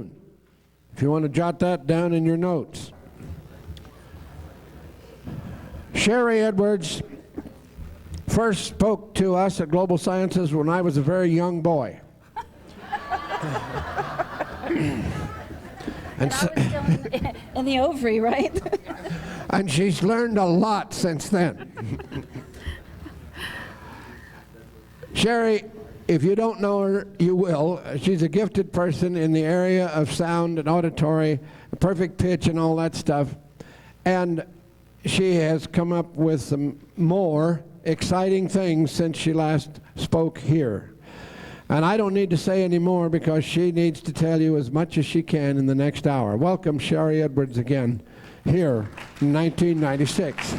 If you want to jot that down in your notes. Shari Edwards first spoke to us at Global Sciences when I was a very young boy. And I was still in the ovary, right? And she's learned a lot since then. Shari, if you don't know her, you will. She's a gifted person in the area of sound and auditory, perfect pitch and all that stuff. And she has come up with some more exciting things since she last spoke here. And I don't need to say any more because she needs to tell you as much as she can in the next hour. Welcome, Shari Edwards, again, here in 1996. You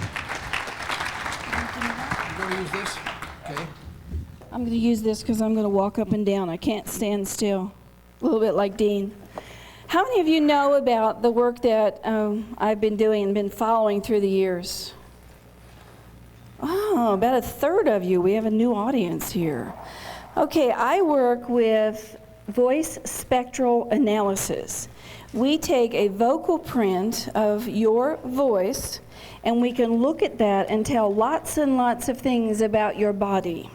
going to use this? Okay. I'm going to use this because I'm going to walk up and down. I can't stand still. A little bit like Dean. How many of you know about the work that I've been doing and been following through the years? Oh, about a third of you. We have a new audience here. Okay, I work with voice spectral analysis. We take a vocal print of your voice and we can look at that and tell lots and lots of things about your body,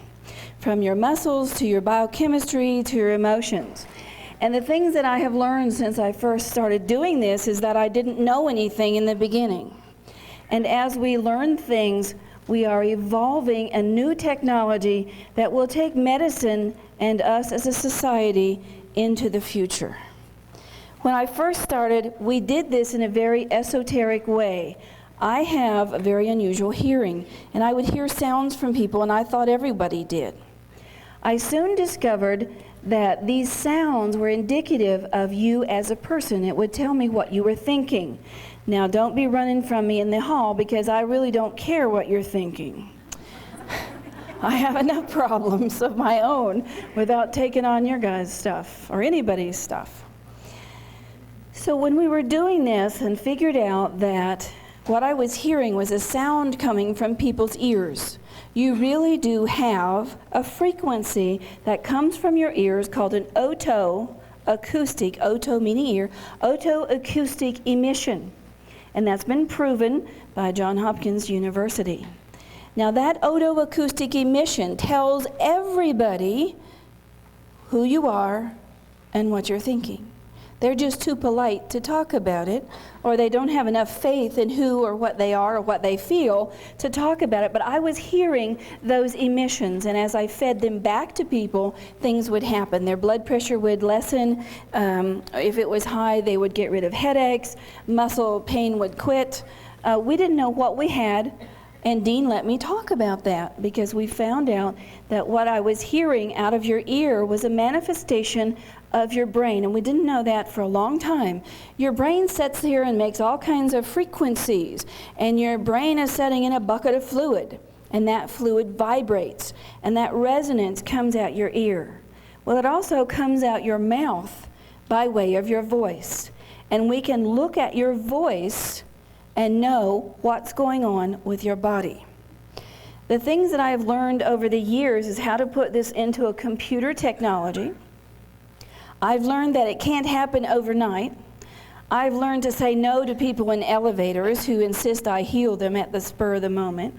from your muscles to your biochemistry to your emotions. And the things that I have learned since I first started doing this is that I didn't know anything in the beginning. And as we learn things, we are evolving a new technology that will take medicine and us as a society into the future. When I first started, we did this in a very esoteric way. I have a very unusual hearing, and I would hear sounds from people, and I thought everybody did. I soon discovered that these sounds were indicative of you as a person. It would tell me what you were thinking. Now, don't be running from me in the hall because I really don't care what you're thinking. I have enough problems of my own without taking on your guys' stuff or anybody's stuff. So when we were doing this and figured out that what I was hearing was a sound coming from people's ears, you really do have a frequency that comes from your ears called an otoacoustic, oto meaning ear, otoacoustic emission. And that's been proven by Johns Hopkins University. Now that otoacoustic emission tells everybody who you are and what you're thinking. They're just too polite to talk about it, or they don't have enough faith in who or what they are or what they feel to talk about it. But I was hearing those emissions, and as I fed them back to people, things would happen. Their blood pressure would lessen. If it was high, they would get rid of headaches. Muscle pain would quit. We didn't know what we had, and Dean let me talk about that because we found out that what I was hearing out of your ear was a manifestation of your brain, and we didn't know that for a long time. Your brain sits here and makes all kinds of frequencies, and your brain is sitting in a bucket of fluid, and that fluid vibrates, and that resonance comes out your ear. Well, it also comes out your mouth by way of your voice, and we can look at your voice and know what's going on with your body. The things that I have learned over the years is how to put this into a computer technology. I've learned that it can't happen overnight. I've learned to say no to people in elevators who insist I heal them at the spur of the moment.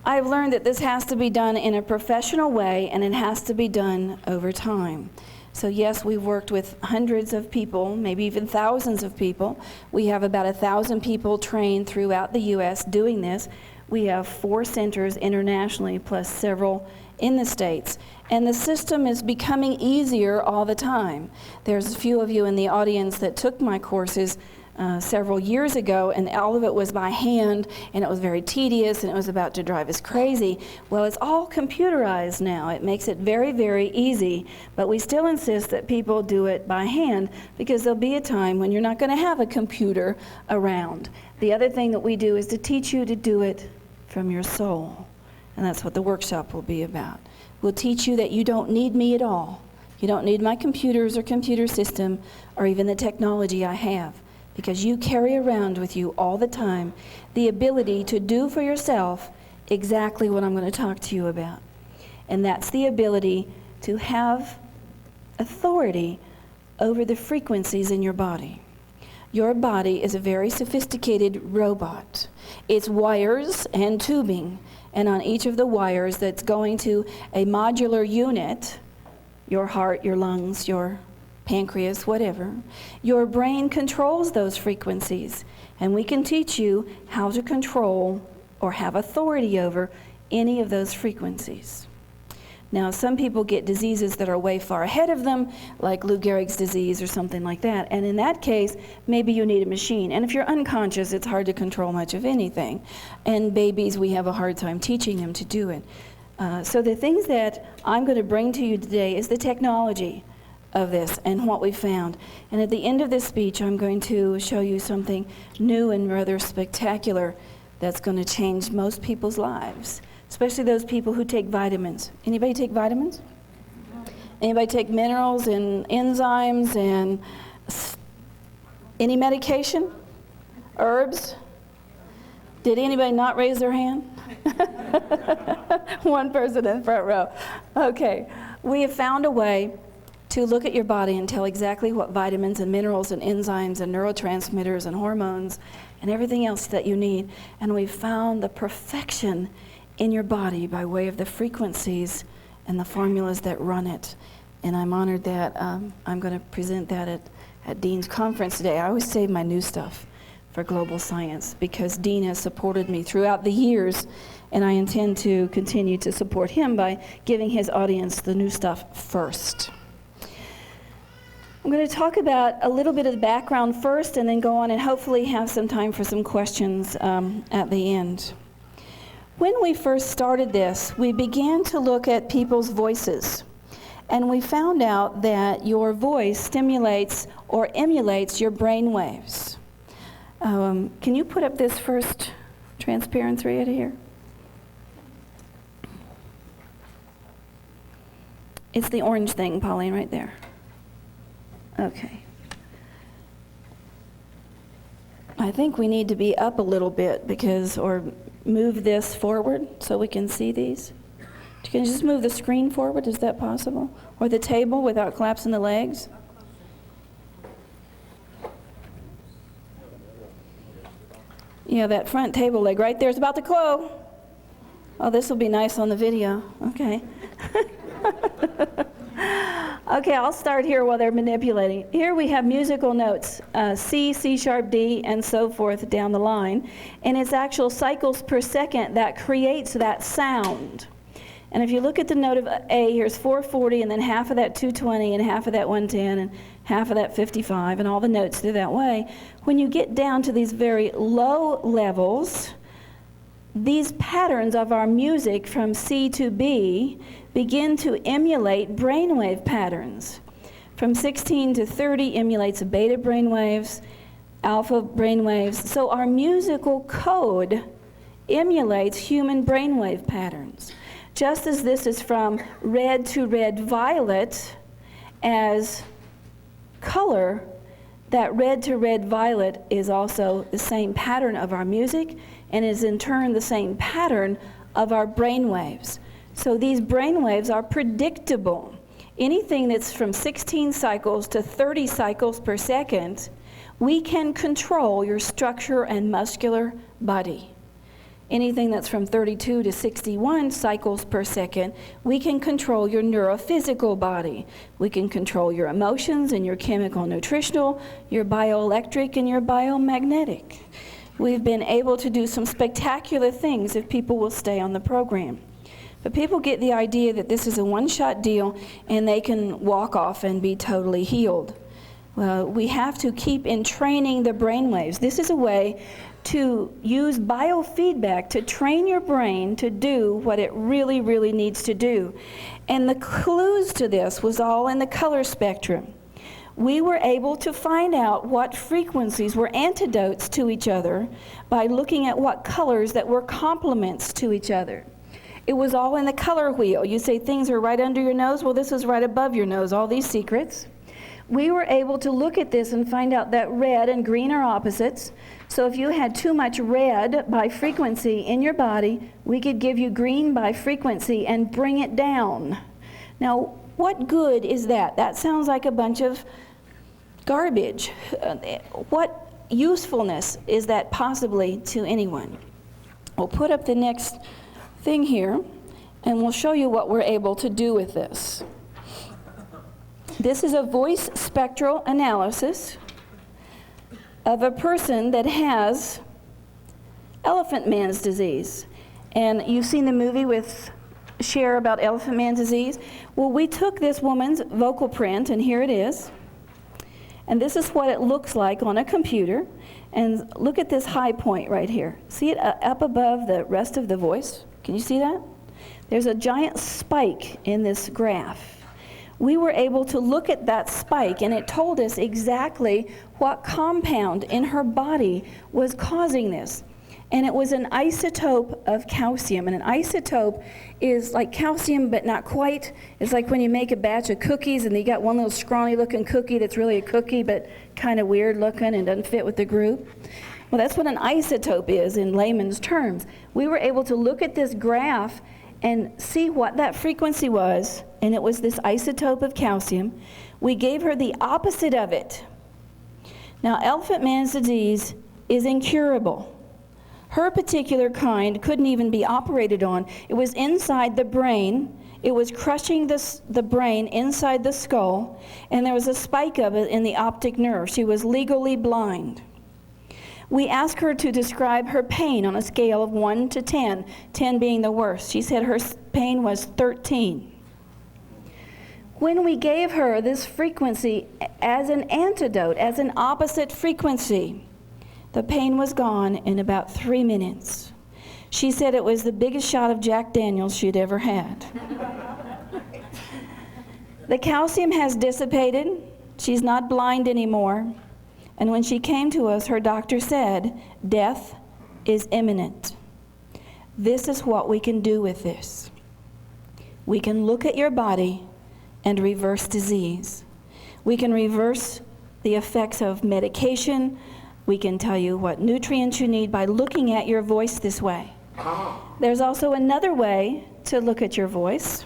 I've learned that this has to be done in a professional way, and it has to be done over time. So yes, we've worked with hundreds of people, maybe even thousands of people. We have about 1,000 people trained throughout the U.S. doing this. We have 4 centers internationally, plus several in the States. And the system is becoming easier all the time. There's a few of you in the audience that took my courses several years ago, and all of it was by hand, and it was very tedious, and it was about to drive us crazy. Well, it's all computerized now. It makes it very, very easy, but we still insist that people do it by hand because there'll be a time when you're not going to have a computer around. The other thing that we do is to teach you to do it from your soul, and that's what the workshop will be about. We'll teach you that you don't need me at all. You don't need my computers or computer system or even the technology I have, because you carry around with you all the time the ability to do for yourself exactly what I'm going to talk to you about. And that's the ability to have authority over the frequencies in your body. Your body is a very sophisticated robot. It's wires and tubing, and on each of the wires that's going to a modular unit, your heart, your lungs, your pancreas, whatever, your brain controls those frequencies, and we can teach you how to control or have authority over any of those frequencies. Now, some people get diseases that are way far ahead of them, like Lou Gehrig's disease or something like that. And in that case, maybe you need a machine. And if you're unconscious, it's hard to control much of anything. And babies, we have a hard time teaching them to do it. So the things that I'm going to bring to you today is the technology of this and what we found. And at the end of this speech, I'm going to show you something new and rather spectacular that's going to change most people's lives. Especially those people who take vitamins. Anybody take vitamins? Anybody take minerals and enzymes and any medication? Herbs? Did anybody not raise their hand? One person in the front row. Okay. We have found a way to look at your body and tell exactly what vitamins and minerals and enzymes and neurotransmitters and hormones and everything else that you need. And we've found the perfection in your body by way of the frequencies and the formulas that run it. And I'm honored that I'm going to present that at Dean's conference today. I always save my new stuff for global science because Dean has supported me throughout the years, and I intend to continue to support him by giving his audience the new stuff first. I'm going to talk about a little bit of the background first and then go on and hopefully have some time for some questions at the end. When we first started this, we began to look at people's voices, and we found out that your voice stimulates or emulates your brain waves. Can you put up this first transparent thread here? It's the orange thing, Pauline, right there. Okay. I think we need to be up a little bit because, or move this forward so we can see these. Can you just move the screen forward? Is that possible? Or the table without collapsing the legs? Yeah, that front table leg right there is about to close. Oh, this will be nice on the video. Okay. Okay, I'll start here while they're manipulating. Here we have musical notes, C, C sharp, D, and so forth down the line. And it's actual cycles per second that creates that sound. And if you look at the note of A, here's 440, and then half of that 220, and half of that 110, and half of that 55, and all the notes through that way. When you get down to these very low levels, these patterns of our music from C to B begin to emulate brainwave patterns. From 16 to 30 emulates beta brainwaves, alpha brainwaves. So our musical code emulates human brainwave patterns. Just as this is from red to red-violet as color, that red to red-violet is also the same pattern of our music and is in turn the same pattern of our brainwaves. So these brainwaves are predictable. Anything that's from 16 cycles to 30 cycles per second, we can control your structure and muscular body. Anything that's from 32 to 61 cycles per second, we can control your neurophysical body. We can control your emotions and your chemical nutritional, your bioelectric and your biomagnetic. We've been able to do some spectacular things if people will stay on the program. But people get the idea that this is a one-shot deal and they can walk off and be totally healed. Well, we have to keep entraining the brainwaves. This is a way to use biofeedback to train your brain to do what it really, really needs to do. And the clues to this was all in the color spectrum. We were able to find out what frequencies were antidotes to each other by looking at what colors that were complements to each other. It was all in the color wheel. You say things are right under your nose. Well, this is right above your nose, all these secrets. We were able to look at this and find out that red and green are opposites. So if you had too much red by frequency in your body, we could give you green by frequency and bring it down. Now, what good is that? That sounds like a bunch of garbage. What usefulness is that possibly to anyone? We'll put up the next thing here, and we'll show you what we're able to do with this. This is a voice spectral analysis of a person that has elephant man's disease. And you've seen the movie with Share about elephant man's disease. Well, we took this woman's vocal print, and here it is. And this is what it looks like on a computer. And look at this high point right here. See it up above the rest of the voice? Can you see that? There's a giant spike in this graph. We were able to look at that spike, and it told us exactly what compound in her body was causing this. And it was an isotope of calcium. And an isotope is like calcium, but not quite. It's like when you make a batch of cookies and you got one little scrawny looking cookie that's really a cookie, but kind of weird looking and doesn't fit with the group. Well, that's what an isotope is in layman's terms. We were able to look at this graph and see what that frequency was, and it was this isotope of calcium. We gave her the opposite of it. Now, elephant man's disease is incurable. Her particular kind couldn't even be operated on. It was inside the brain. It was crushing the brain inside the skull, and there was a spike of it in the optic nerve. She was legally blind. We asked her to describe her pain on a scale of 1 to 10, 10 being the worst. She said her pain was 13. When we gave her this frequency as an antidote, as an opposite frequency, the pain was gone in about 3 minutes. She said it was the biggest shot of Jack Daniels she'd ever had. The calcium has dissipated. She's not blind anymore. And when she came to us, her doctor said, death is imminent. This is what we can do with this. We can look at your body and reverse disease. We can reverse the effects of medication. We can tell you what nutrients you need by looking at your voice this way. There's also another way to look at your voice.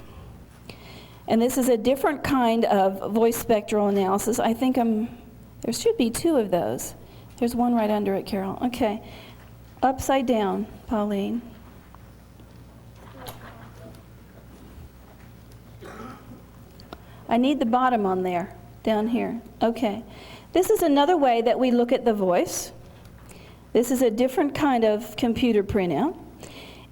And this is a different kind of voice spectral analysis. I think there should be 2 of those. There's one right under it, Carol. Okay. Upside down, Pauline. I need the bottom on there, down here. Okay. This is another way that we look at the voice. This is a different kind of computer printout.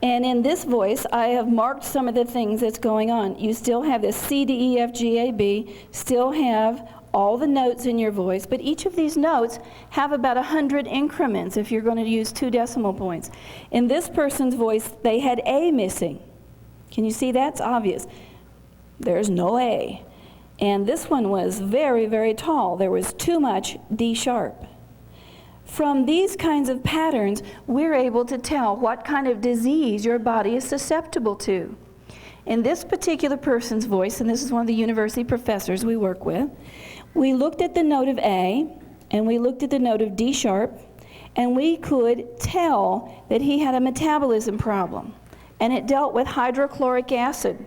And in this voice, I have marked some of the things that's going on. You still have this C, D, E, F, G, A, B, still have all the notes in your voice, but each of these notes have about 100 increments if you're going to use 2 decimal points. In this person's voice, they had A missing. Can you see that? It's obvious. There's no A. And this one was very, very tall. There was too much D sharp. From these kinds of patterns, we're able to tell what kind of disease your body is susceptible to. In this particular person's voice, and this is one of the university professors we work with, we looked at the note of A, and we looked at the note of D sharp, and we could tell that he had a metabolism problem, and it dealt with hydrochloric acid.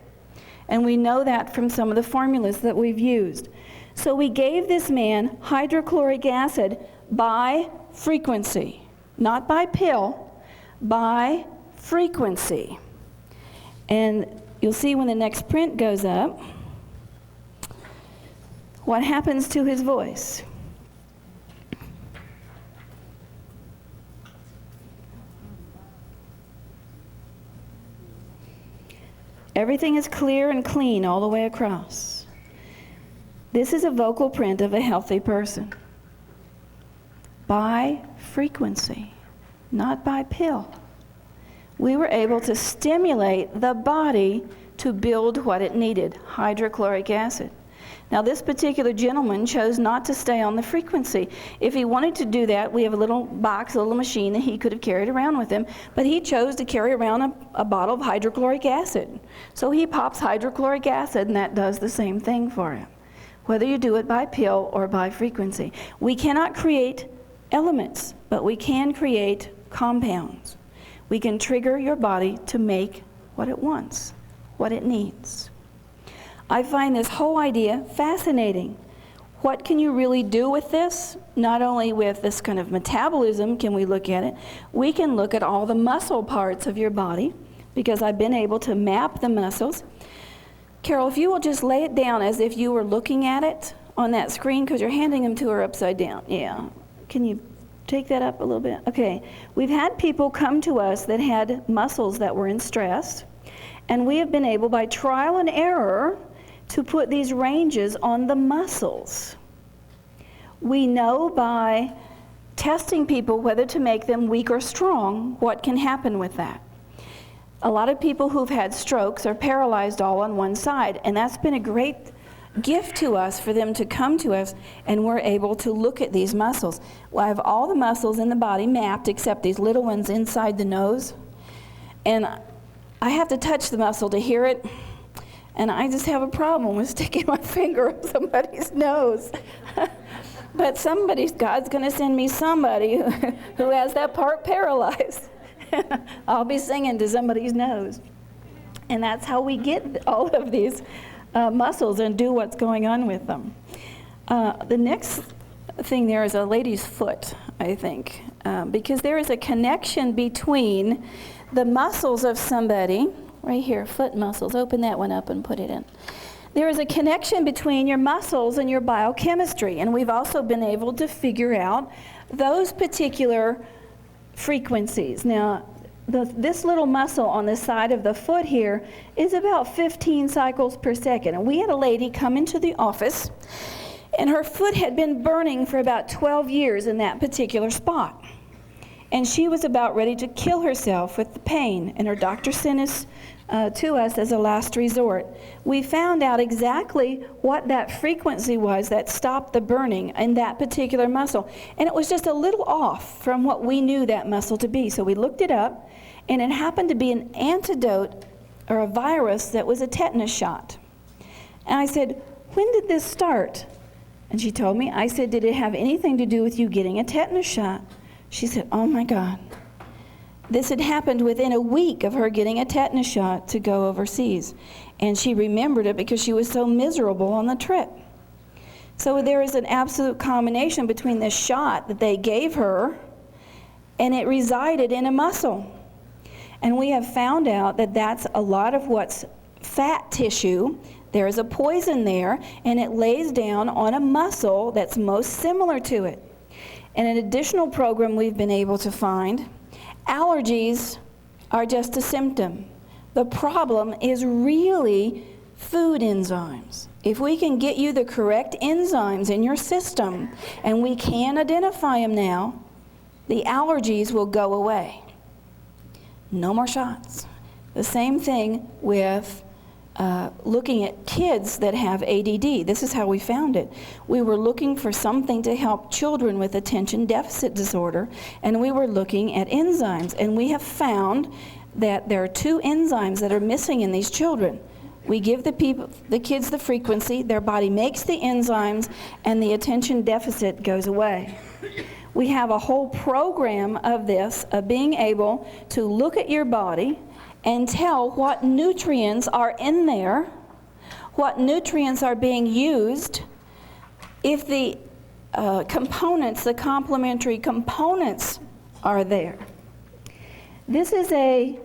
And we know that from some of the formulas that we've used. So we gave this man hydrochloric acid by frequency, not by pill, by frequency. And you'll see when the next print goes up, what happens to his voice. Everything is clear and clean all the way across. This is a vocal print of a healthy person. By frequency, not by pill. We were able to stimulate the body to build what it needed, hydrochloric acid. Now, this particular gentleman chose not to stay on the frequency. If he wanted to do that, we have a little box, a little machine that he could have carried around with him, but he chose to carry around a bottle of hydrochloric acid. So he pops hydrochloric acid, and that does the same thing for him, whether you do it by pill or by frequency. We cannot create elements, but we can create compounds. We can trigger your body to make what it wants, what it needs. I find this whole idea fascinating. What can you really do with this? Not only with this kind of metabolism can we look at it, we can look at all the muscle parts of your body, because I've been able to map the muscles. Carol, if you will just lay it down as if you were looking at it on that screen, because you're handing them to her upside down. Yeah. Can you take that up a little bit? Okay. We've had people come to us that had muscles that were in stress, and we have been able, by trial and error, to put these ranges on the muscles. We know by testing people whether to make them weak or strong, what can happen with that. A lot of people who've had strokes are paralyzed all on one side, and that's been a great gift to us for them to come to us, and we're able to look at these muscles. Well, I have all the muscles in the body mapped except these little ones inside the nose, and I have to touch the muscle to hear it, and I just have a problem with sticking my finger up somebody's nose. But God's going to send me somebody who has that part paralyzed. I'll be singing to somebody's nose. And that's how we get all of these muscles and do what's going on with them. The next thing there is a lady's foot, I think, because there is a connection between the muscles of somebody, right here, foot muscles. Open that one up and put it in. There is a connection between your muscles and your biochemistry, and we've also been able to figure out those particular frequencies. Now, this little muscle on the side of the foot here is about 15 cycles per second. And we had a lady come into the office, and her foot had been burning for about 12 years in that particular spot. And she was about ready to kill herself with the pain, and her doctor sent us to us as a last resort. We found out exactly what that frequency was that stopped the burning in that particular muscle. And it was just a little off from what we knew that muscle to be. So we looked it up, and it happened to be an antidote or a virus that was a tetanus shot. And I said, when did this start? And she told me. I said, did it have anything to do with you getting a tetanus shot? She said, oh my God. This had happened within a week of her getting a tetanus shot to go overseas. And she remembered it because she was so miserable on the trip. So there is an absolute combination between the shot that they gave her, and it resided in a muscle. And we have found out that that's a lot of what's fat tissue. There is a poison there, and it lays down on a muscle that's most similar to it. And an additional program we've been able to find, allergies are just a symptom. The problem is really food enzymes. If we can get you the correct enzymes in your system, and we can identify them now, the allergies will go away. No more shots. The same thing with looking at kids that have ADD. This is how we found it. We were looking for something to help children with attention deficit disorder, and we were looking at enzymes, and we have found that there are 2 enzymes that are missing in these children. We give the kids the frequency, their body makes the enzymes, and the attention deficit goes away. We have a whole program of this, of being able to look at your body and tell what nutrients are in there, what nutrients are being used, if the components, the complementary components are there. This is a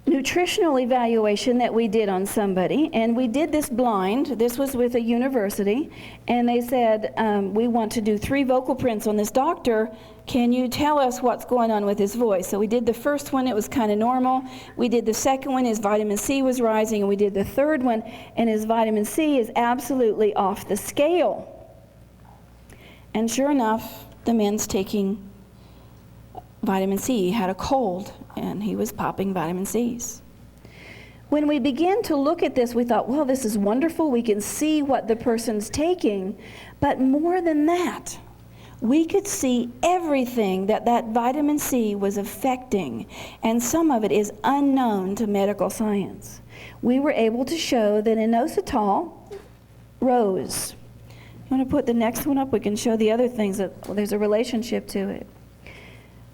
nutritional evaluation that we did on somebody, and we did this blind. This was with a university, and they said, we want to do 3 vocal prints on this doctor. Can you tell us what's going on with his voice? So we did the first one, it was kind of normal. We did the second one, his vitamin C was rising, and we did the third one, and his vitamin C is absolutely off the scale. And sure enough, the man's taking vitamin C. He had a cold, and he was popping vitamin C's. When we began to look at this, we thought, well, this is wonderful. We can see what the person's taking. But more than that, we could see everything that vitamin C was affecting, and some of it is unknown to medical science. We were able to show that inositol rose. You want to put the next one up? We can show the other things that there's a relationship to it.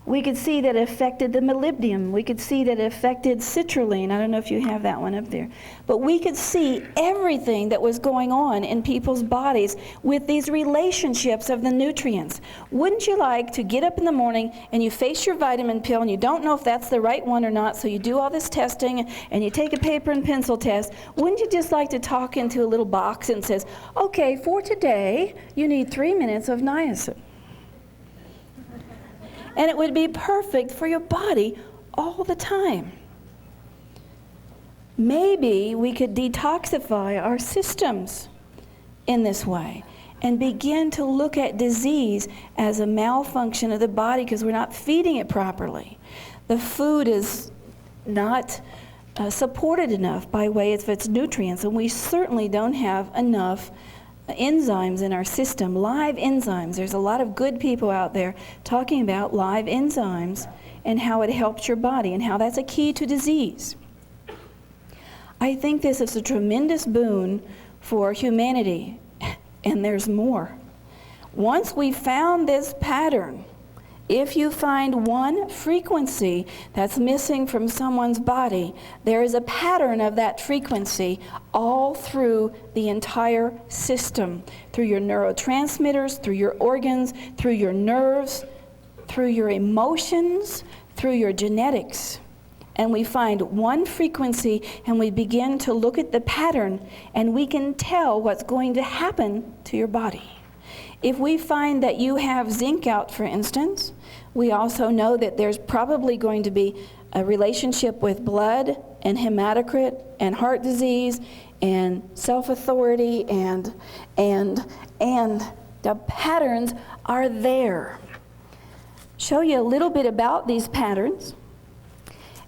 We could see that it affected the molybdenum. We could see that it affected citrulline. I don't know if you have that one up there. But we could see everything that was going on in people's bodies with these relationships of the nutrients. Wouldn't you like to get up in the morning and you face your vitamin pill and you don't know if that's the right one or not, so you do all this testing and you take a paper and pencil test? Wouldn't you just like to talk into a little box and says, okay, for today, you need 3 minutes of niacin? And it would be perfect for your body all the time. Maybe we could detoxify our systems in this way and begin to look at disease as a malfunction of the body because we're not feeding it properly. The food is not supported enough by way of its nutrients, and we certainly don't have enough enzymes in our system, live enzymes. There's a lot of good people out there talking about live enzymes and how it helps your body and how that's a key to disease. I think this is a tremendous boon for humanity, and there's more. Once we found this pattern, if you find one frequency that's missing from someone's body, there is a pattern of that frequency all through the entire system, through your neurotransmitters, through your organs, through your nerves, through your emotions, through your genetics. And we find one frequency and we begin to look at the pattern and we can tell what's going to happen to your body. If we find that you have zinc out, for instance, we also know that there's probably going to be a relationship with blood and hematocrit and heart disease and self-authority and the patterns are there. Show you a little bit about these patterns,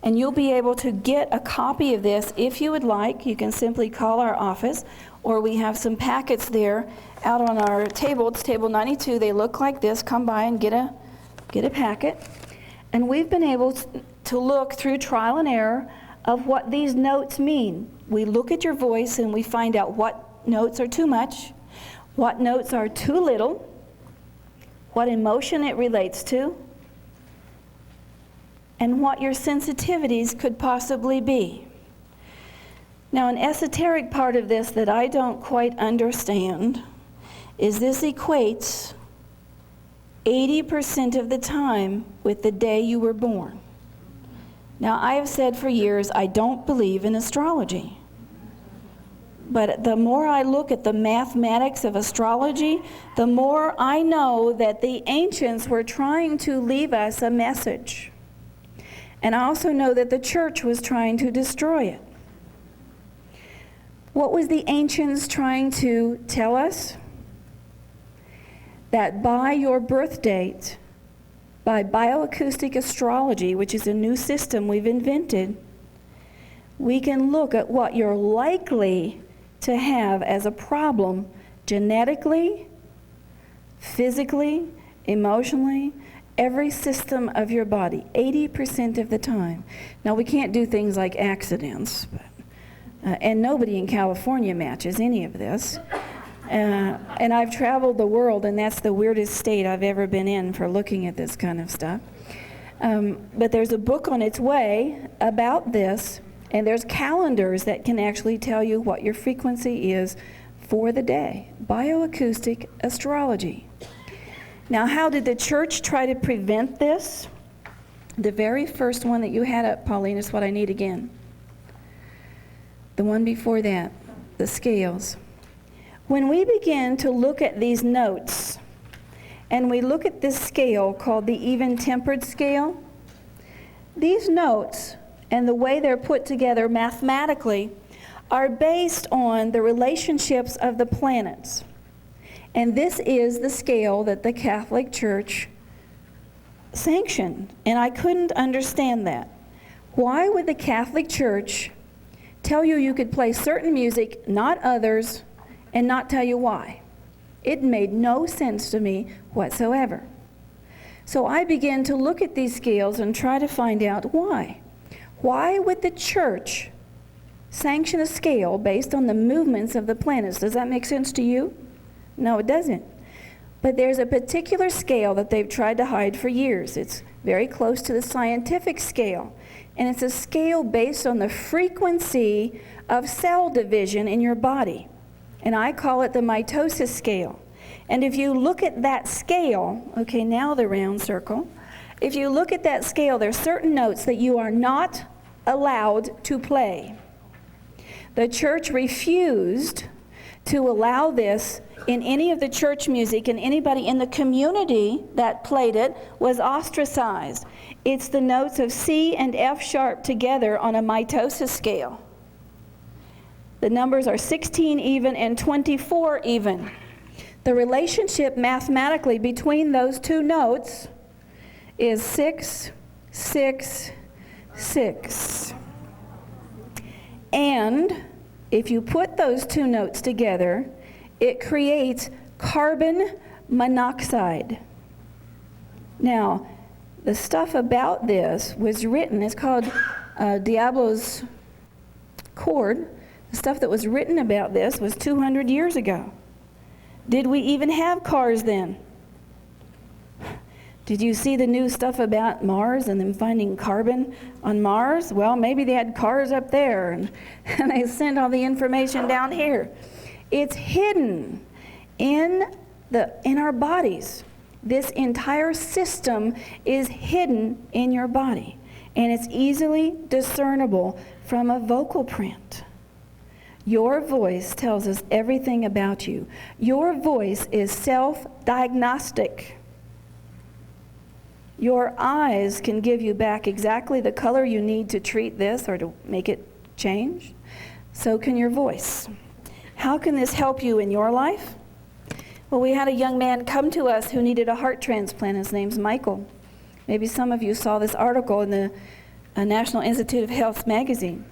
and you'll be able to get a copy of this if you would like. You can simply call our office, or we have some packets there out on our table. It's table 92. They look like this. Come by and get a packet. And we've been able to look through trial and error of what these notes mean. We look at your voice and we find out what notes are too much, what notes are too little, what emotion it relates to, and what your sensitivities could possibly be. Now, an esoteric part of this that I don't quite understand is this equates 80% of the time with the day you were born. Now, I have said for years I don't believe in astrology. But the more I look at the mathematics of astrology, the more I know that the ancients were trying to leave us a message. And I also know that the church was trying to destroy it. What was the ancients trying to tell us? That by your birth date, by bioacoustic astrology, which is a new system we've invented, we can look at what you're likely to have as a problem genetically, physically, emotionally, every system of your body, 80% of the time. Now, we can't do things like accidents, and nobody in California matches any of this. And I've traveled the world, and that's the weirdest state I've ever been in for looking at this kind of stuff. But there's a book on its way about this, and there's calendars that can actually tell you what your frequency is for the day. Bioacoustic astrology. Now, how did the church try to prevent this? The very first one that you had up, Pauline, is what I need again. The one before that, the scales. When we begin to look at these notes, and we look at this scale called the even-tempered scale, these notes and the way they're put together mathematically are based on the relationships of the planets. And this is the scale that the Catholic Church sanctioned, and I couldn't understand that. Why would the Catholic Church tell you you could play certain music, not others, and not tell you why? It made no sense to me whatsoever. So I began to look at these scales and try to find out why. Why would the church sanction a scale based on the movements of the planets? Does that make sense to you? No, it doesn't. But there's a particular scale that they've tried to hide for years. It's very close to the scientific scale. And it's a scale based on the frequency of cell division in your body. And I call it the mitosis scale. And if you look at that scale, okay, now the round circle, if you look at that scale, there are certain notes that you are not allowed to play. The church refused to allow this in any of the church music, and anybody in the community that played it was ostracized. It's the notes of C and F sharp together on a mitosis scale. The numbers are 16 even and 24 even. The relationship mathematically between those two notes is 6, 6, 6. And if you put those two notes together, it creates carbon monoxide. Now, the stuff about this was written, it's called Diablo's Chord. The stuff that was written about this was 200 years ago. Did we even have cars then? Did you see the new stuff about Mars and them finding carbon on Mars? Well, maybe they had cars up there and they sent all the information down here. It's hidden in our bodies. This entire system is hidden in your body, and it's easily discernible from a vocal print. Your voice tells us everything about you. Your voice is self-diagnostic. Your eyes can give you back exactly the color you need to treat this or to make it change. So can your voice. How can this help you in your life? Well, we had a young man come to us who needed a heart transplant. His name's Michael. Maybe some of you saw this article in the National Institute of Health magazine.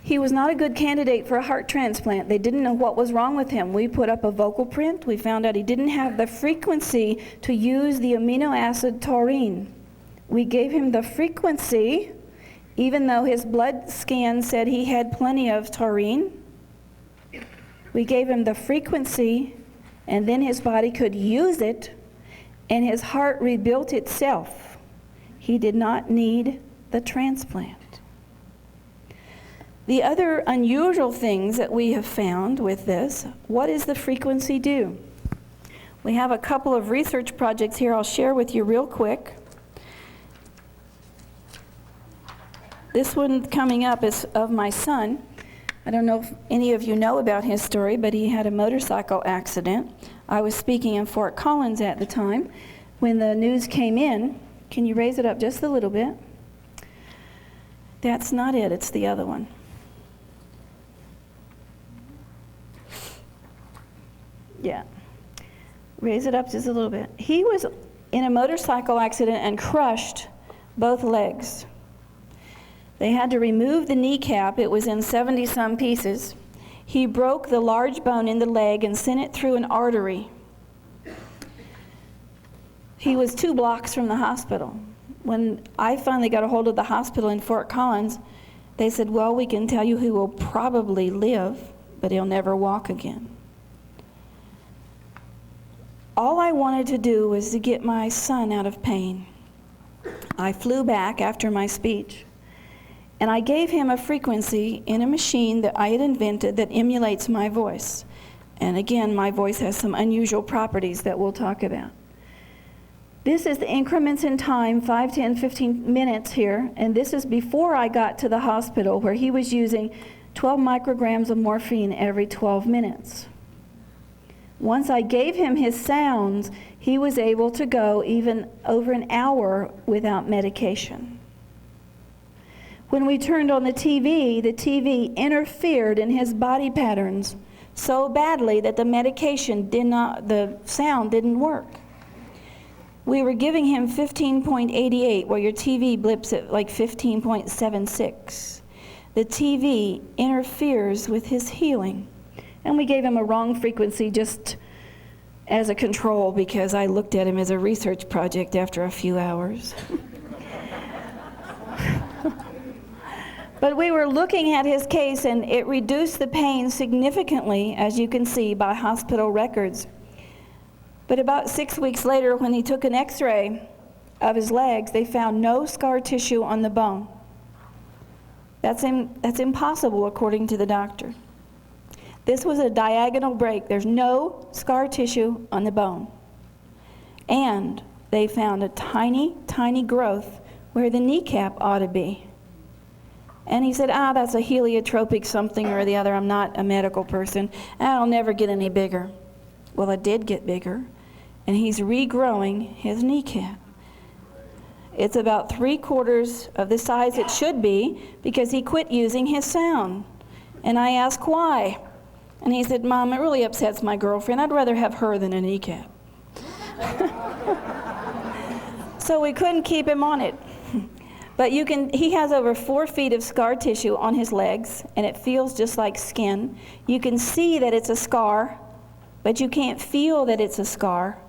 He was not a good candidate for a heart transplant. They didn't know what was wrong with him. We put up a vocal print. We found out he didn't have the frequency to use the amino acid taurine. We gave him the frequency, even though his blood scan said he had plenty of taurine. We gave him the frequency, and then his body could use it, and his heart rebuilt itself. He did not need the transplant. The other unusual things that we have found with this, what does the frequency do? We have a couple of research projects here I'll share with you real quick. This one coming up is of my son. I don't know if any of you know about his story, but he had a motorcycle accident. I was speaking in Fort Collins at the time when the news came in. Can you raise it up just a little bit? That's not it, it's the other one. Yeah. Raise it up just a little bit. He was in a motorcycle accident and crushed both legs. They had to remove the kneecap. It was in 70-some pieces. He broke the large bone in the leg and sent it through an artery. He was 2 blocks from the hospital. When I finally got a hold of the hospital in Fort Collins, they said, well, we can tell you he will probably live, but he'll never walk again. All I wanted to do was to get my son out of pain. I flew back after my speech, and I gave him a frequency in a machine that I had invented that emulates my voice. And again, my voice has some unusual properties that we'll talk about. This is the increments in time, 5, 10, 15 minutes here, and this is before I got to the hospital where he was using 12 micrograms of morphine every 12 minutes. Once I gave him his sounds, he was able to go even over an hour without medication. When we turned on the TV interfered in his body patterns so badly that the sound didn't work. We were giving him 15.88, where your TV blips at like 15.76. The TV interferes with his healing. And we gave him a wrong frequency just as a control because I looked at him as a research project after a few hours. But we were looking at his case, and it reduced the pain significantly, as you can see, by hospital records. But about 6 weeks later, when he took an x-ray of his legs, they found no scar tissue on the bone. That's impossible according to the doctor. This was a diagonal break. There's no scar tissue on the bone. And they found a tiny, tiny growth where the kneecap ought to be. And he said, that's a heliotropic something or the other. I'm not a medical person. I'll never get any bigger. Well, it did get bigger. And he's regrowing his kneecap. It's about 3/4 of the size it should be because he quit using his sound. And I asked why. And he said, Mom, it really upsets my girlfriend. I'd rather have her than a kneecap. So we couldn't keep him on it. But he has over 4 feet of scar tissue on his legs, and it feels just like skin. You can see that it's a scar, but you can't feel that it's a scar.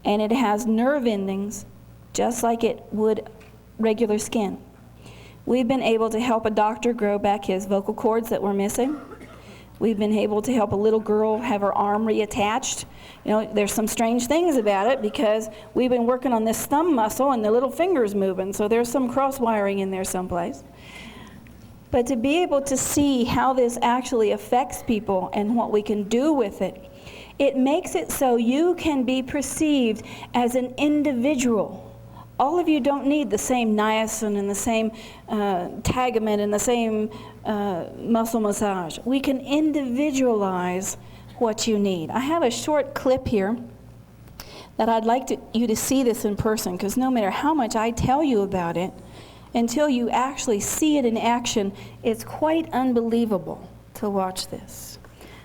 And it has nerve endings, just like it would regular skin. We've been able to help a doctor grow back his vocal cords that were missing. We've been able to help a little girl have her arm reattached. You know, there's some strange things about it because we've been working on this thumb muscle and the little finger's moving, so there's some cross-wiring in there someplace. But to be able to see how this actually affects people and what we can do with it, it makes it so you can be perceived as an individual. All of you don't need the same niacin and the same Tagamet and the same muscle massage. We can individualize what you need. I have a short clip here that I'd like you to see this in person, because no matter how much I tell you about it, until you actually see it in action, it's quite unbelievable to watch this.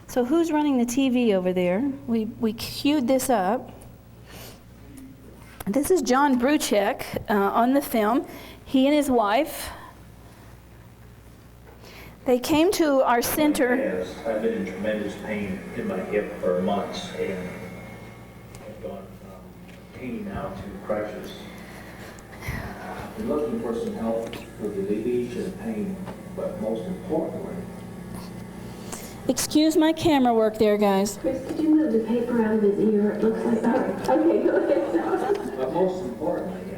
So who's running the TV over there? We queued this up. This is John Bruchek on the film. He and his wife, they came to our center. I've been in tremendous pain in my hip for months, and I've gone from pain now to crutches. I've been looking for some help for the alleviation of pain, but most importantly, Excuse my camera work there, guys. Chris, could you move the paper out of his ear? It looks like that. Okay, go ahead. but most importantly,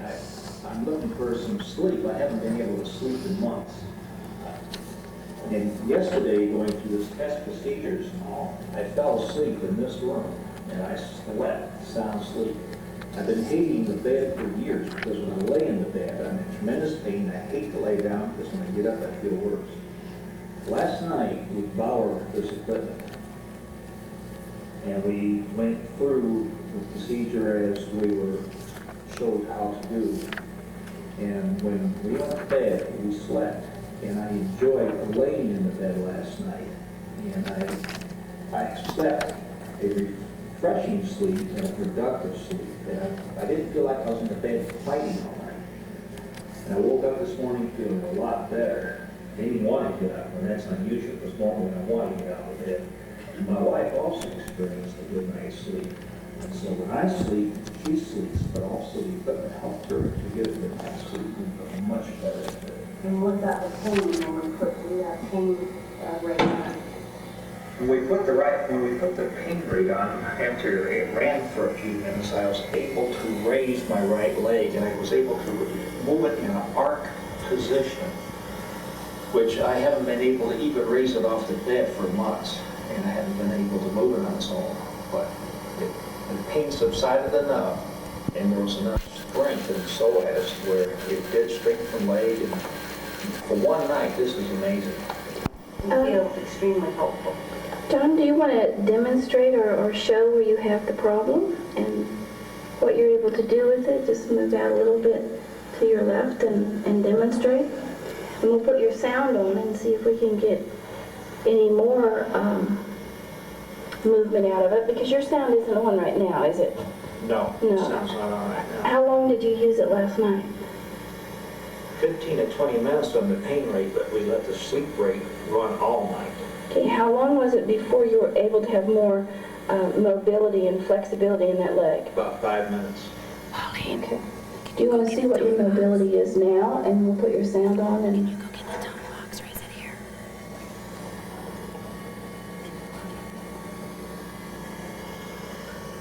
I'm looking for some sleep. I haven't been able to sleep in months. And yesterday, going through this test procedures and all, I fell asleep in this room, and I slept sound sleep. I've been hating the bed for years because when I lay in the bed, I'm in tremendous pain. I hate to lay down because when I get up, I feel worse. Last night, we borrowed this equipment, and we went through the procedure as we were showed how to do. And when we went to bed, we slept, and I enjoyed laying in the bed last night. And I slept a refreshing sleep and a productive sleep. And I didn't feel like I was in the bed fighting all night. And I woke up this morning feeling a lot better. I didn't want to get up, and that's unusual, because normally I want to get out of bed. And my wife also experienced a good night's sleep. And so when I sleep, she sleeps, but also the equipment helped her to get a good night's sleep and feel much better. And what about the pain when we put the pain rate on? When we put the pain rate on, after it ran for a few minutes, I was able to raise my right leg, and I was able to move it in an arc position, which I haven't been able to even raise it off the bed for months, and I haven't been able to move it on its own. But the pain subsided enough, and there was enough strength in the psoas where it did strengthen the leg, and for one night, this is amazing. It feels extremely helpful. John, do you want to demonstrate or show where you have the problem and what you're able to do with it? Just move out a little bit to your left and demonstrate. And we'll put your sound on and see if we can get any more movement out of it, because your sound isn't on right now, is it? No, No. it sounds not on right now. How long did you use it last night? 15 to 20 minutes on the pain rate, but we let the sleep rate run all night. Okay, how long was it before you were able to have more mobility and flexibility in that leg? About 5 minutes. Okay. Do you want to see what your mobility is now, and we'll put your sound on and... Go get the tone box, or is it here?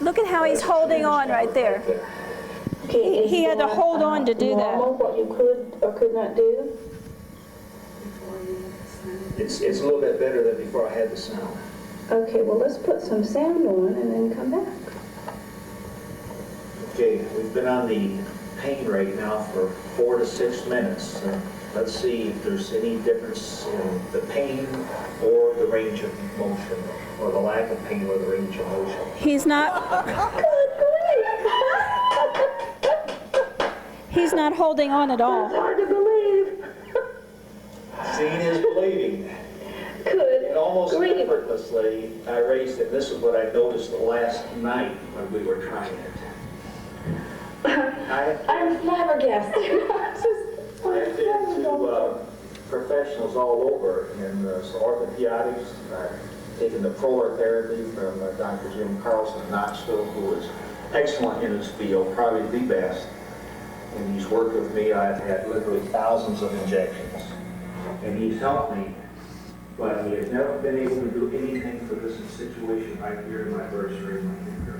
Look at how he's holding on right there. Okay, He had to is hold on to do that. normal, what you could or could not do? It's a little bit better than before I had the sound. Okay, well, let's put some sound on and then come back. Okay, we've been on the pain rate now for 4 to 6 minutes. Let's see if there's any difference in the pain or the range of motion, or the lack of pain or the range of motion. He's not holding on at all. Hard to believe. Seeing is believing. Good. And almost grief. effortlessly, I raised it. This is what I noticed the last night when we were trying it. I'm flabbergasted. I've been to professionals all over in orthopedics. I've taken the prolar therapy from Dr. Jim Carlson in Knoxville, who is excellent in his field, probably the best. And he's worked with me. I've had literally thousands of injections. And he's helped me, but he has never been able to do anything for this situation right here in my bursary in my finger.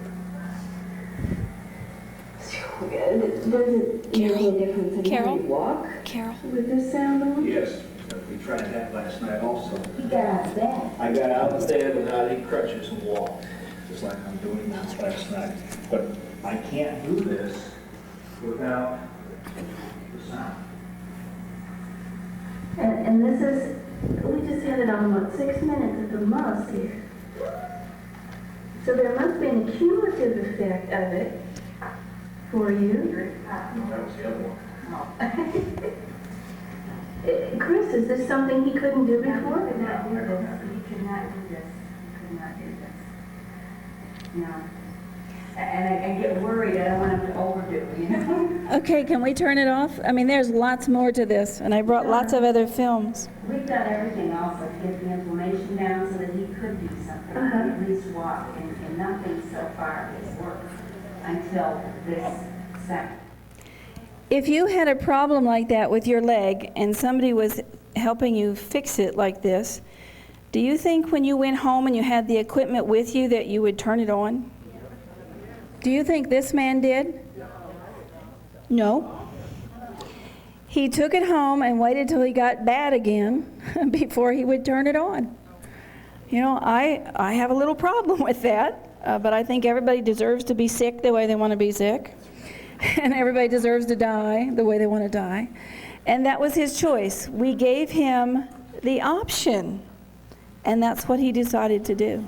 Does it make a difference in how you walk Carol. with this sound on? Yes, we tried that last night also. You got out of bed. I got out of bed without any crutches and walked, just like I'm doing this last night. But I can't do this without the sound. And this is, we just had it on, what, 6 minutes at the most here. So there must be an accumulative effect of it for you. No, that was the other one. Chris, is this something he couldn't do before? He could not do this. He could not do this. No. And I get worried. I don't want him to overdo, you know? Okay, can we turn it off? I mean, there's lots more to this, and I brought lots of other films. We've done everything also to get the inflammation down so that he could do something, at least walk, and nothing so far has worked until this second. If you had a problem like that with your leg and somebody was helping you fix it like this, do you think when you went home and you had the equipment with you that you would turn it on? Do you think this man did? No. He took it home and waited till he got bad again before he would turn it on. You know, I have a little problem with that, but I think everybody deserves to be sick the way they want to be sick. And everybody deserves to die the way they want to die. And that was his choice. We gave him the option, and that's what he decided to do.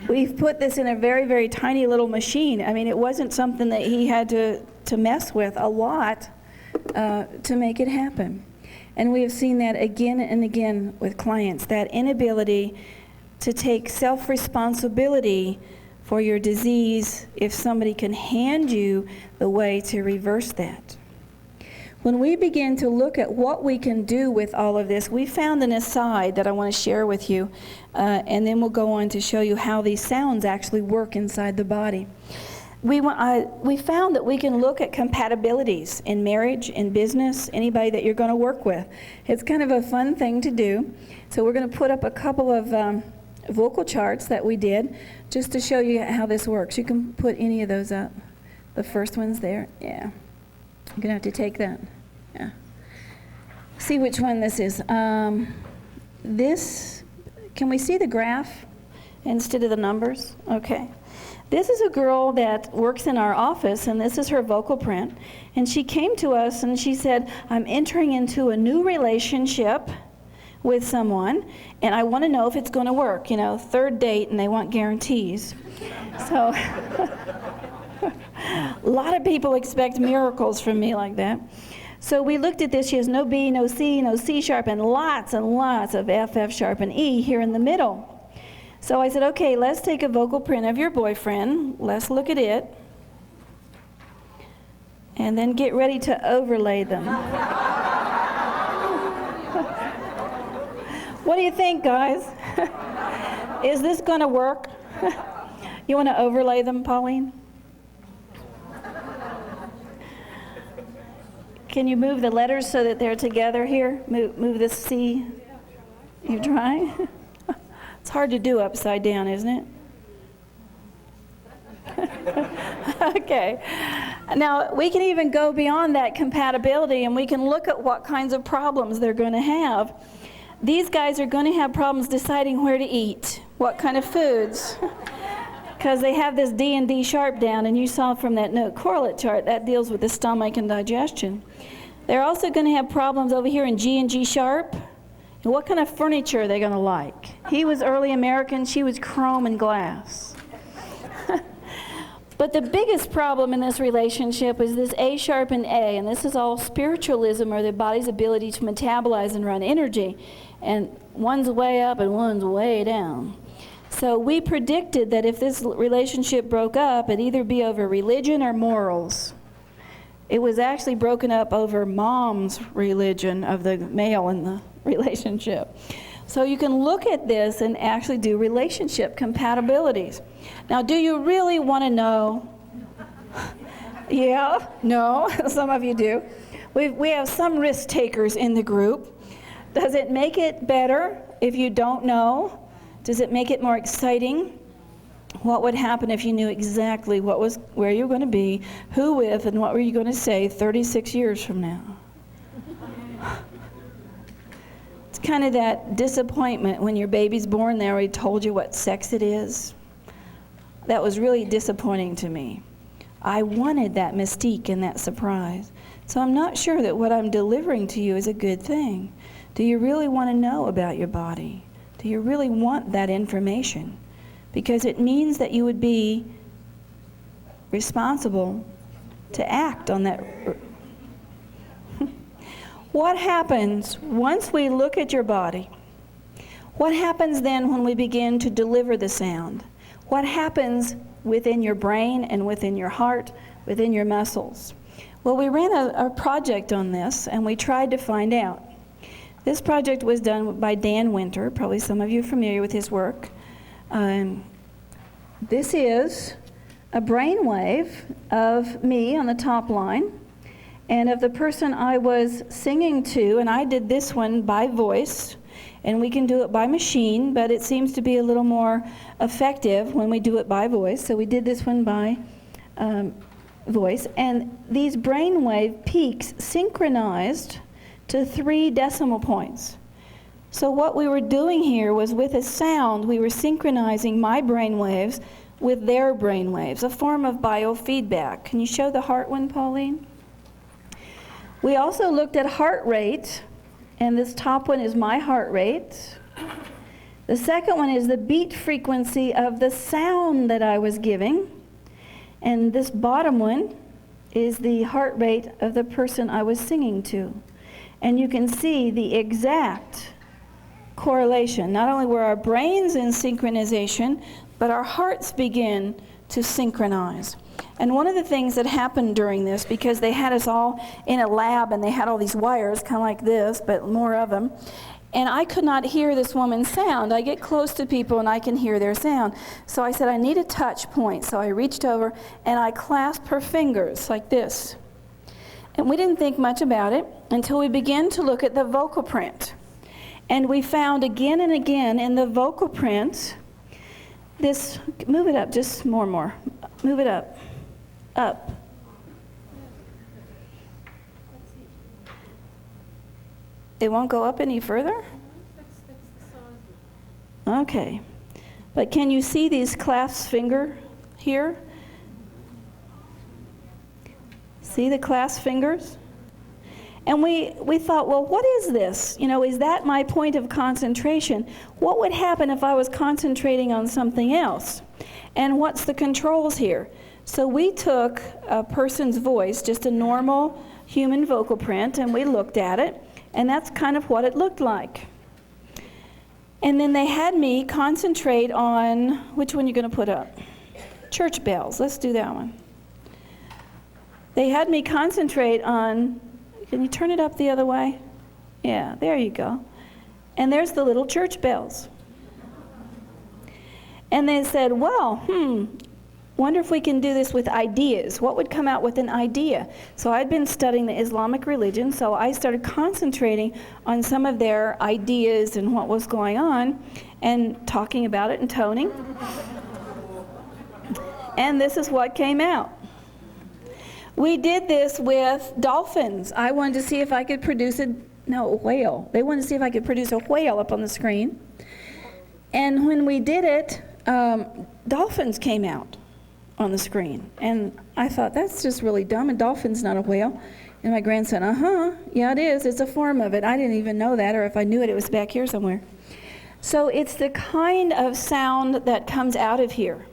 We've put this in a very, very tiny little machine. I mean, it wasn't something that he had to mess with a lot to make it happen. And we have seen that again and again with clients, that inability to take self-responsibility for your disease if somebody can hand you the way to reverse that. When we begin to look at what we can do with all of this, we found an aside that I want to share with you, and then we'll go on to show you how these sounds actually work inside the body. We found that we can look at compatibilities in marriage, in business, anybody that you're going to work with. It's kind of a fun thing to do. So we're going to put up a couple of vocal charts that we did just to show you how this works. You can put any of those up. The first one's there. Yeah. You're going to have to take that. Yeah. See which one this is. This, can we see the graph instead of the numbers? Okay. This is a girl that works in our office, and this is her vocal print. And she came to us and she said, I'm entering into a new relationship with someone, and I want to know if it's going to work. You know, third date, and they want guarantees. So a lot of people expect miracles from me like that. So we looked at this. She has no B, no C sharp, and lots of F sharp and E here in the middle. So I said, okay, let's take a vocal print of your boyfriend. Let's look at it. And then get ready to overlay them. What do you think, guys? Is this going to work? You want to overlay them, Pauline? Can you move the letters so that they're together here? Move the C. You trying? It's hard to do upside down, isn't it? Okay. Now, we can even go beyond that compatibility, and we can look at what kinds of problems they're going to have. These guys are going to have problems deciding where to eat, what kind of foods, because they have this D and D sharp down, and you saw from that note correlate chart, that deals with the stomach and digestion. They're also going to have problems over here in G and G sharp. And what kind of furniture are they going to like? He was early American, she was chrome and glass. But the biggest problem in this relationship is this A sharp and A, and this is all spiritualism, or the body's ability to metabolize and run energy. And one's way up and one's way down. So we predicted that if this relationship broke up, it'd either be over religion or morals. It was actually broken up over mom's religion of the male in the relationship. So you can look at this and actually do relationship compatibilities. Now, do you really want to know? Yeah? No? Some of you do. We have some risk takers in the group. Does it make it better if you don't know? Does it make it more exciting? What would happen if you knew exactly where you were going to be, who with, and what were you going to say 36 years from now? It's kind of that disappointment when your baby's born there, he told you what sex it is. That was really disappointing to me. I wanted that mystique and that surprise. So I'm not sure that what I'm delivering to you is a good thing. Do you really want to know about your body? Do you really want that information? Because it means that you would be responsible to act on that. What happens once we look at your body? What happens then when we begin to deliver the sound? What happens within your brain and within your heart, within your muscles? Well, we ran a project on this, and we tried to find out. This project was done by Dan Winter. Probably some of you are familiar with his work. This is a brainwave of me on the top line, and of the person I was singing to, and I did this one by voice, and we can do it by machine, but it seems to be a little more effective when we do it by voice, so we did this one by voice, and these brainwave peaks synchronized to 3 decimal points. So what we were doing here was, with a sound, we were synchronizing my brainwaves with their brainwaves, a form of biofeedback. Can you show the heart one, Pauline? We also looked at heart rate, and this top one is my heart rate. The second one is the beat frequency of the sound that I was giving, and this bottom one is the heart rate of the person I was singing to. And you can see the exact correlation. Not only were our brains in synchronization, but our hearts begin to synchronize. And one of the things that happened during this, because they had us all in a lab and they had all these wires, kind of like this, but more of them, and I could not hear this woman's sound. I get close to people and I can hear their sound. So I said, I need a touch point. So I reached over and I clasped her fingers like this. And we didn't think much about it until we began to look at the vocal print. And we found again and again in the vocal print, this, move it up, just more, move it up, up. It won't go up any further? Okay. But can you see these clasped finger here? See the clasped fingers? And we thought, well, what is this? You know, is that my point of concentration? What would happen if I was concentrating on something else? And what's the controls here? So we took a person's voice, just a normal human vocal print, and we looked at it, and that's kind of what it looked like. And then they had me concentrate on, which one you're going to put up? Church bells. Let's do that one. They had me concentrate on, can you turn it up the other way? Yeah, there you go. And there's the little church bells. And they said, well, wonder if we can do this with ideas. What would come out with an idea? So I'd been studying the Islamic religion, so I started concentrating on some of their ideas and what was going on and talking about it and toning. And this is what came out. We did this with dolphins. I wanted to see if I could produce a whale. They wanted to see if I could produce a whale up on the screen. And when we did it, dolphins came out on the screen. And I thought, that's just really dumb. A dolphin's not a whale. And my grandson, yeah, it is. It's a form of it. I didn't even know that, or if I knew it, it was back here somewhere. So it's the kind of sound that comes out of here.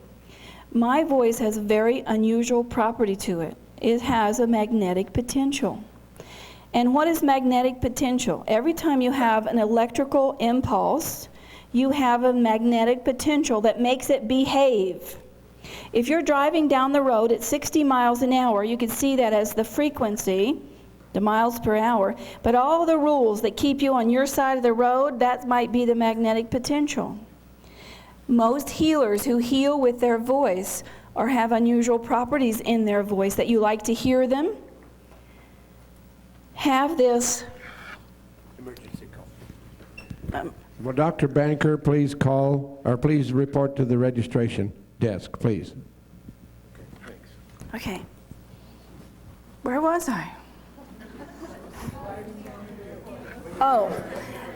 My voice has a very unusual property to it. It has a magnetic potential. And what is magnetic potential? Every time you have an electrical impulse, you have a magnetic potential that makes it behave. If you're driving down the road at 60 miles an hour, you can see that as the frequency, the miles per hour, but all the rules that keep you on your side of the road, that might be the magnetic potential. Most healers who heal with their voice or have unusual properties in their voice that you like to hear them, have this. Emergency call. Will Dr. Banker please call, or please report to the registration desk, please. Okay, thanks. Okay. Where was I? Oh,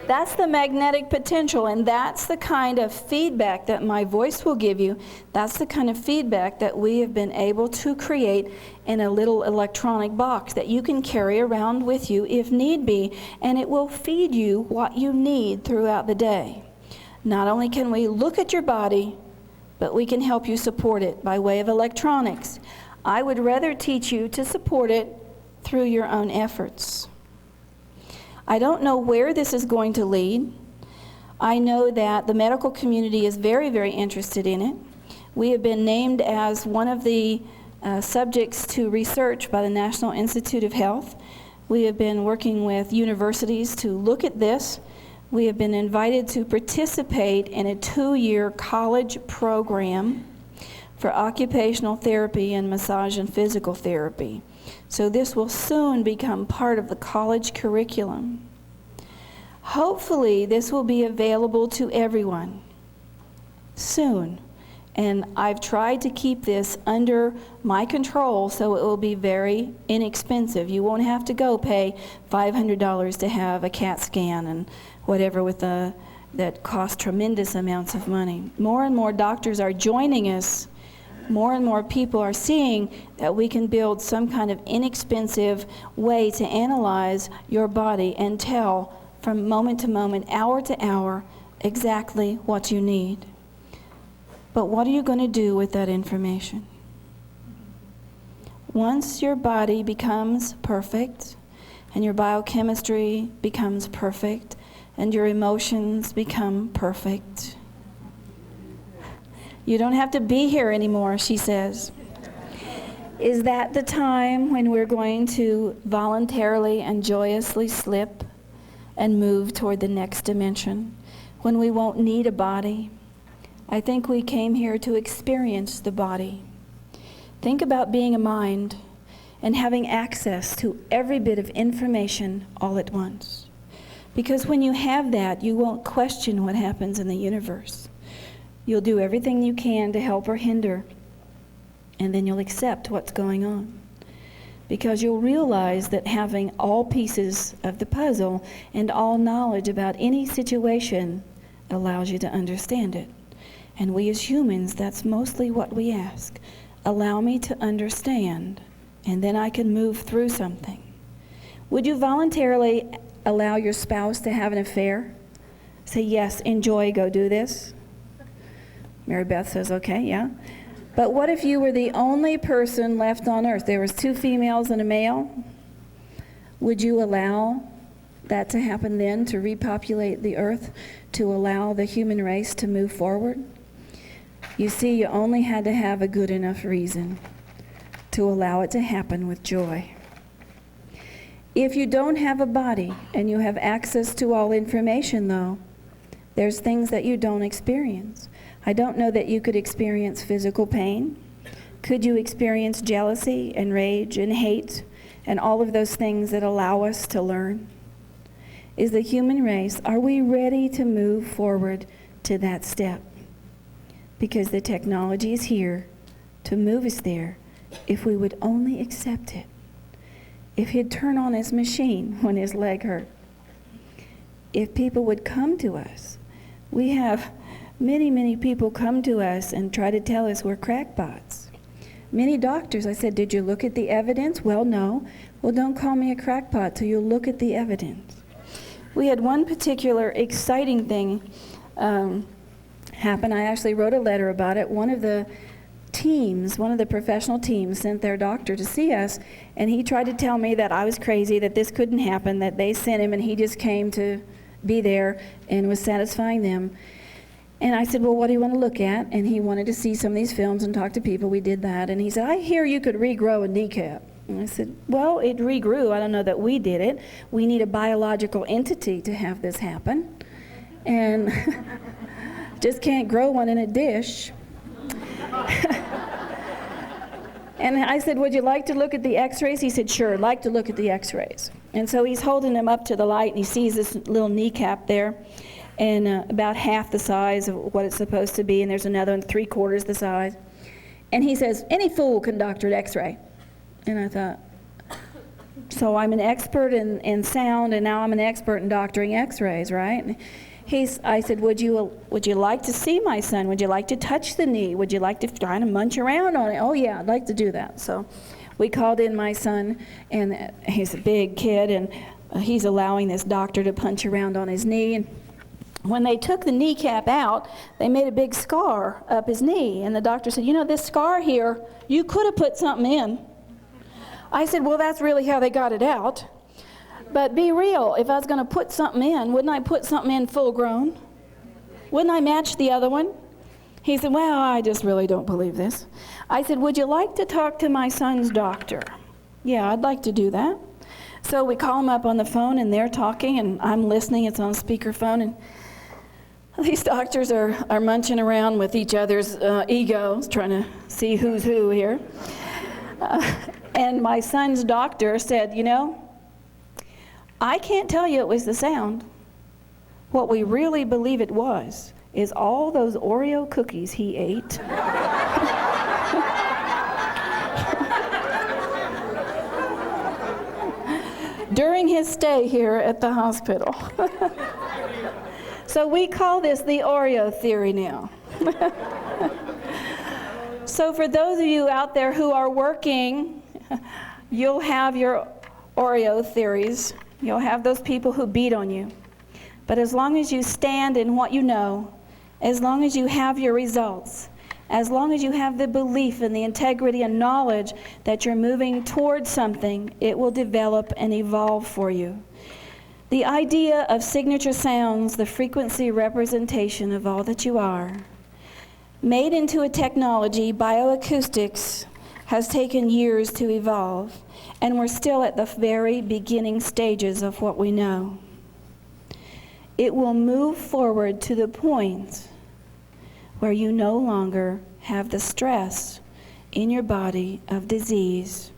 that's the magnetic potential, and that's the kind of feedback that my voice will give you. That's the kind of feedback that we have been able to create in a little electronic box that you can carry around with you if need be, and it will feed you what you need throughout the day. Not only can we look at your body, but we can help you support it by way of electronics. I would rather teach you to support it through your own efforts. I don't know where this is going to lead. I know that the medical community is very, very interested in it. We have been named as one of the subjects to research by the National Institute of Health. We have been working with universities to look at this. We have been invited to participate in a 2-year college program for occupational therapy and massage and physical therapy. So this will soon become part of the college curriculum. Hopefully this will be available to everyone soon. And I've tried to keep this under my control so it will be very inexpensive. You won't have to go pay $500 to have a CAT scan and whatever that costs tremendous amounts of money. More and more doctors are joining us. More and more people are seeing that we can build some kind of inexpensive way to analyze your body and tell from moment to moment, hour to hour, exactly what you need. But what are you going to do with that information? Once your body becomes perfect, and your biochemistry becomes perfect, and your emotions become perfect, you don't have to be here anymore, she says. Is that the time when we're going to voluntarily and joyously slip and move toward the next dimension, when we won't need a body? I think we came here to experience the body. Think about being a mind and having access to every bit of information all at once. Because when you have that, you won't question what happens in the universe. You'll do everything you can to help or hinder, and then you'll accept what's going on. Because you'll realize that having all pieces of the puzzle and all knowledge about any situation allows you to understand it. And we as humans, that's mostly what we ask. Allow me to understand, and then I can move through something. Would you voluntarily allow your spouse to have an affair? Say, yes, enjoy, go do this. Mary Beth says, okay, yeah. But what if you were the only person left on earth? There was 2 females and a male. Would you allow that to happen then, to repopulate the earth, to allow the human race to move forward? You see, you only had to have a good enough reason to allow it to happen with joy. If you don't have a body and you have access to all information, though, there's things that you don't experience. I don't know that you could experience physical pain. Could you experience jealousy and rage and hate and all of those things that allow us to learn? Is the human race, are we ready to move forward to that step? Because the technology is here to move us there if we would only accept it. If he'd turn on his machine when his leg hurt. If people would come to us. We have many, many people come to us and try to tell us we're crackpots. Many doctors, I said, did you look at the evidence? Well, no. Well, don't call me a crackpot till you look at the evidence. We had one particular exciting thing happen. I actually wrote a letter about it. One of the professional teams sent their doctor to see us, and he tried to tell me that I was crazy, that this couldn't happen, that they sent him and he just came to be there and was satisfying them. And I said, well, what do you want to look at? And he wanted to see some of these films and talk to people. We did that. And he said, I hear you could regrow a kneecap. And I said, well, it regrew. I don't know that we did it. We need a biological entity to have this happen. And just can't grow one in a dish. And I said, would you like to look at the x-rays? He said, sure, I'd like to look at the x-rays. And so he's holding them up to the light, and he sees this little kneecap there, and about half the size of what it's supposed to be, and there's another one 3/4 the size. And he says, any fool can doctor an x-ray. And I thought, so I'm an expert in sound, and now I'm an expert in doctoring x-rays, right? I said, would you like to see my son? Would you like to touch the knee? Would you like to try to munch around on it? Oh yeah, I'd like to do that. So we called in my son, and he's a big kid, and he's allowing this doctor to punch around on his knee. And when they took the kneecap out, they made a big scar up his knee. And the doctor said, you know, this scar here, you could have put something in. I said, well, that's really how they got it out. But be real, if I was going to put something in, wouldn't I put something in full grown? Wouldn't I match the other one? He said, well, I just really don't believe this. I said, would you like to talk to my son's doctor? Yeah, I'd like to do that. So we call him up on the phone, and they're talking, and I'm listening. It's on speakerphone, and these doctors are munching around with each other's egos, trying to see who's who here. And my son's doctor said, you know, I can't tell you it was the sound. What we really believe it was is all those Oreo cookies he ate. During his stay here at the hospital. So we call this the Oreo theory now. So for those of you out there who are working, you'll have your Oreo theories. You'll have those people who beat on you. But as long as you stand in what you know, as long as you have your results, as long as you have the belief and the integrity and knowledge that you're moving towards something, it will develop and evolve for you. The idea of signature sounds, the frequency representation of all that you are, made into a technology, bioacoustics, has taken years to evolve, and we're still at the very beginning stages of what we know. It will move forward to the point where you no longer have the stress in your body of disease,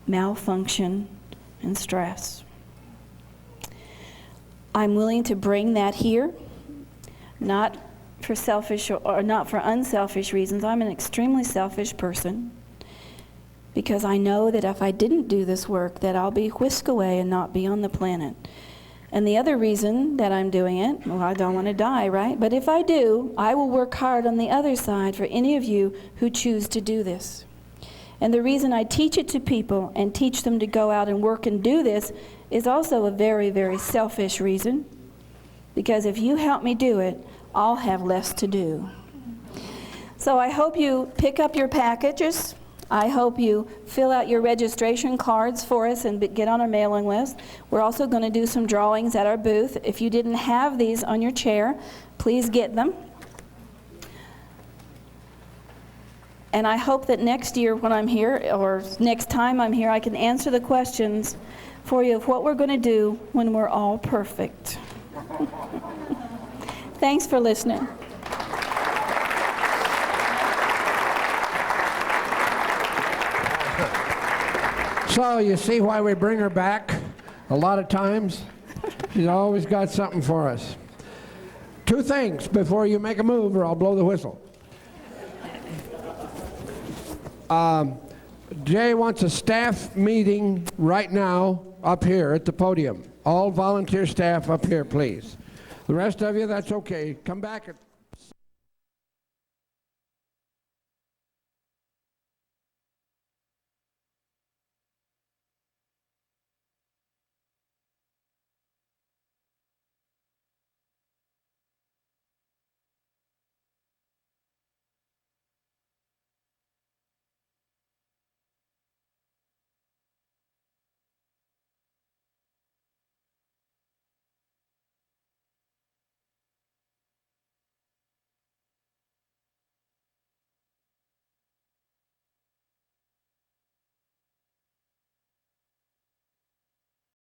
malfunction, and stress. I'm willing to bring that here, not for selfish or not for unselfish reasons. I'm an extremely selfish person, because I know that if I didn't do this work, that I'll be whisked away and not be on the planet. And the other reason that I'm doing it, well, I don't want to die, right? But if I do, I will work hard on the other side for any of you who choose to do this. And the reason I teach it to people and teach them to go out and work and do this is also a very, very selfish reason. Because if you help me do it, I'll have less to do. So I hope you pick up your packages. I hope you fill out your registration cards for us and get on our mailing list. We're also going to do some drawings at our booth. If you didn't have these on your chair, please get them. And I hope that next year when I'm here, or next time I'm here, I can answer the questions for you of what we're going to do when we're all perfect. Thanks for listening. So you see why we bring her back a lot of times? She's always got something for us. Two things before you make a move, or I'll blow the whistle. Jay wants a staff meeting right now up here at the podium. All volunteer staff up here, please. The rest of you, that's okay. Come back at